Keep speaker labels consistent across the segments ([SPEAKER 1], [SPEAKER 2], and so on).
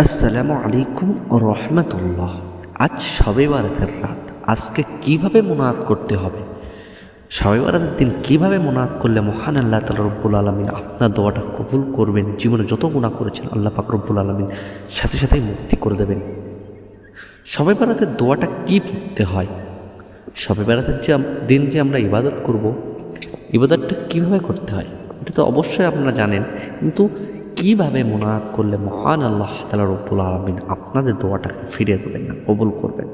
[SPEAKER 1] আসসালামু আলাইকুম ও রহমতুল্লাহ। আজ শবে বারাতের রাত। আজকে কিভাবে মুনাত করতে হবে, শবে বারাতের দিন কিভাবে মুনাত করলে মহান আল্লাহ তাআলা রব্বুল আলামিন আপনার দোয়াটা কবুল করবেন, জীবনে যত গুনাহ করেছেন আল্লাহ পাক রব্বুল আলামিন সাথে সাথেই মুক্তি করে দেবেন। শবে বারাতের দোয়াটা কী পড়তে হয়, শবে বারাতের দিন যে আমরা ইবাদত করব, ইবাদতটা কীভাবে করতে হয় এটা তো অবশ্যই আপনারা জানেন, কিন্তু কীভাবে মুনাত করলে মহান আল্লাহ তাআলা রব্বুল আলামিন আপনাদের দোয়াটাকে ফিরিয়ে দেবেন না, কবুল করবেন।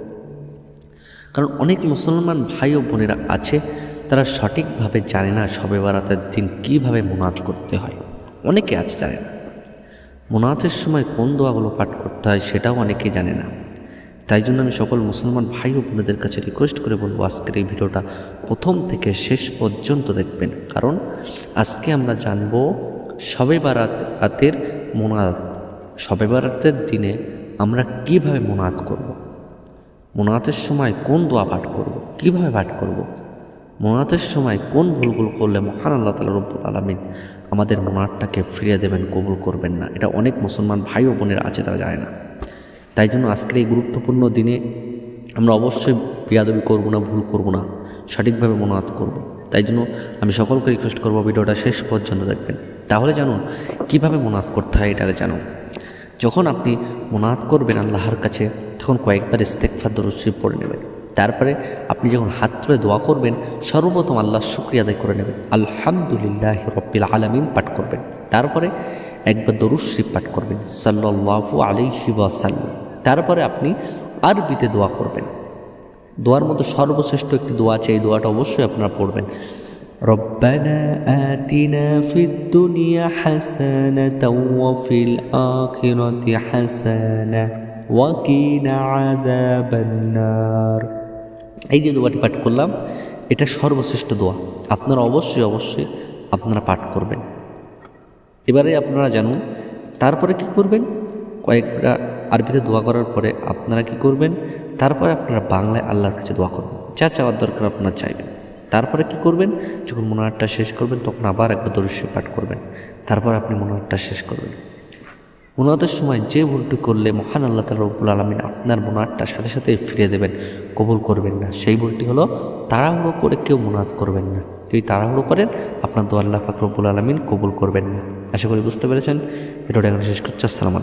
[SPEAKER 1] কারণ অনেক মুসলমান ভাই ও বোনেরা আছে, তারা সঠিকভাবে জানে না শবে বারাতের দিন কীভাবে মুনাত করতে হয়। অনেকে আছে জানে না, মুনাতের সময় কোন দোয়াগুলো পাঠ করতে হয় সেটাও অনেকে জানে না। তাই জন্য আমি সকল মুসলমান ভাই ও বোনেদের কাছে রিকোয়েস্ট করে বলবো, আজকের এই ভিডিওটা প্রথম থেকে শেষ পর্যন্ত দেখবেন, কারণ আজকে আমরা জানবো শবে বারাতের মুনাত। শবে বারাতের দিনে আমরা কিভাবে মুনাত করব, মুনাতের সময় কোন দোয়া পাঠ করব, কিভাবে পাঠ করব, মুনাতের সময় কোন ভুলগুলো করলে মহান আল্লাহ তাআলা রব্বুল আলামিন আমাদের মুনাতটাকে ফিরিয়ে দেবেন, কবুল করবেন না। এটা অনেক মুসলমান ভাই ও বোনেরা আছে, তারা জানে না। তাই জন্য আজকের এই গুরুত্বপূর্ণ দিনে আমরা অবশ্যই বেয়াদবি করব না, ভুল করব না, সঠিকভাবে মুনাত করব। তাই জন্য আমি সকলকে রিকোয়েস্ট করব ভিডিওটা শেষ পর্যন্ত দেখবেন, তাহলে জানুন কীভাবে মুনাত করতে হয়, এটাকে জানুন। যখন আপনি মুনাত করবেন আল্লাহর কাছে, তখন কয়েকবার ইস্তেগফার দরুদ শরীফ পড়ে নেবেন। তারপরে আপনি যখন হাত তুলে দোয়া করবেন, সর্বপ্রথম আল্লাহর শুকরিয়া আদায় করে নেবেন, আলহামদুলিল্লাহি রাব্বিল আলামিন পাঠ করবেন। তারপরে একবার দরুদ শরীফ পাঠ করবেন, সাল্লাল্লাহু আলাইহি ওয়াসাল্লাম। তারপরে আপনি আরবিতে দোয়া করবেন। দোয়ার মধ্যে সর্বশ্রেষ্ঠ একটি দোয়া আছে, এই দোয়াটা অবশ্যই আপনারা পড়বেন। রব্বানা আতিনা ফিদ দুনিয়া হাসানাতাও ওয়া ফিল আখিরাতি হাসানাহ ওয়া কিনা আযাবান নার। এই যে দোয়াটি পাঠ করলাম, এটা সর্বশ্রেষ্ঠ দোয়া, আপনারা অবশ্যই আপনারা পাঠ করবেন। এবারে আপনারা জানুন তারপরে কি করবেন। কয়েকটা আরবিতে দোয়া করার পরে আপনারা কি করবেন, তারপরে আপনারা বাংলায় আল্লাহর কাছে দোয়া করবেন, যা চাওয়ার দরকার আপনারা চাইবেন। তারপরে কি করবেন, যখন মুনাতটা শেষ করবেন তখন আবার একবার দরুদ শরীফ পাঠ করবেন। তারপর আপনি মুনাতটা শেষ করবেন। মুনাতের সময় যে ভুলটি করলে মহান আল্লাহ তাআলা রব্বুল আলামিন আপনার মুনাতটা সাথে সাথে ফিরিয়ে দেবেন, কবুল করবেন না, সেই ভুলটি হলো তাড়াহুড়ো করে কেউ মুনাত করবেন না। যদি তাড়াহুড়ো করেন আপনার দোয়া আল্লাহ পাক রব্বুল আলামিন কবুল করবেন না। আশা করি বুঝতে পেরেছেন। ভিডিওটা এখানে শেষ করছি। আসসালামু আলাইকুম।